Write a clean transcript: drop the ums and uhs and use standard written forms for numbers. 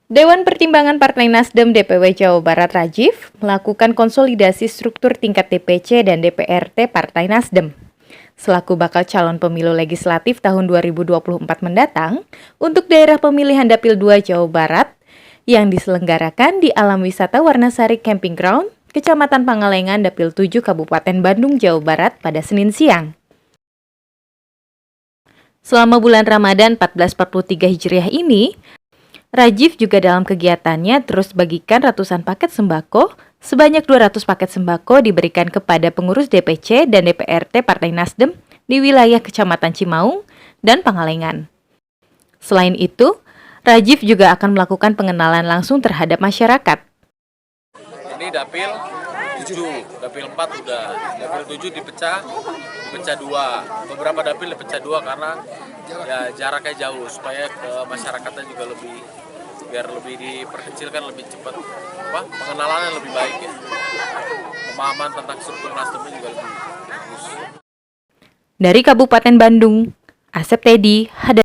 Dewan Pertimbangan Partai Nasdem DPW Jawa Barat Rajiv melakukan konsolidasi struktur tingkat DPC dan DPRT Partai Nasdem. Selaku bakal calon pemilu legislatif tahun 2024 mendatang untuk daerah pemilihan Dapil 2 Jawa Barat yang diselenggarakan di Alam Wisata Warnasari Camping Ground, Kecamatan Pangalengan, Dapil 7 Kabupaten Bandung, Jawa Barat pada Senin siang. Selama bulan Ramadan 1443 Hijriah ini, Rajiv juga dalam kegiatannya terus bagikan ratusan paket sembako, sebanyak 200 paket sembako diberikan kepada pengurus DPC dan DPRT Partai Nasdem di wilayah Kecamatan Cimaung dan Pangalengan. Selain itu, Rajiv juga akan melakukan pengenalan langsung terhadap masyarakat. Ini Dapil 7, Dapil 4 udah, Dapil 7 dipecah 2. Beberapa Dapil dipecah 2 karena ya jaraknya jauh supaya ke masyarakatnya juga biar lebih diperkecilkan, lebih cepat, pengenalannya lebih baik ya. Pemahaman tentang struktur Nasdemnya juga lebih bagus. Dari Kabupaten Bandung, Asep Teddy,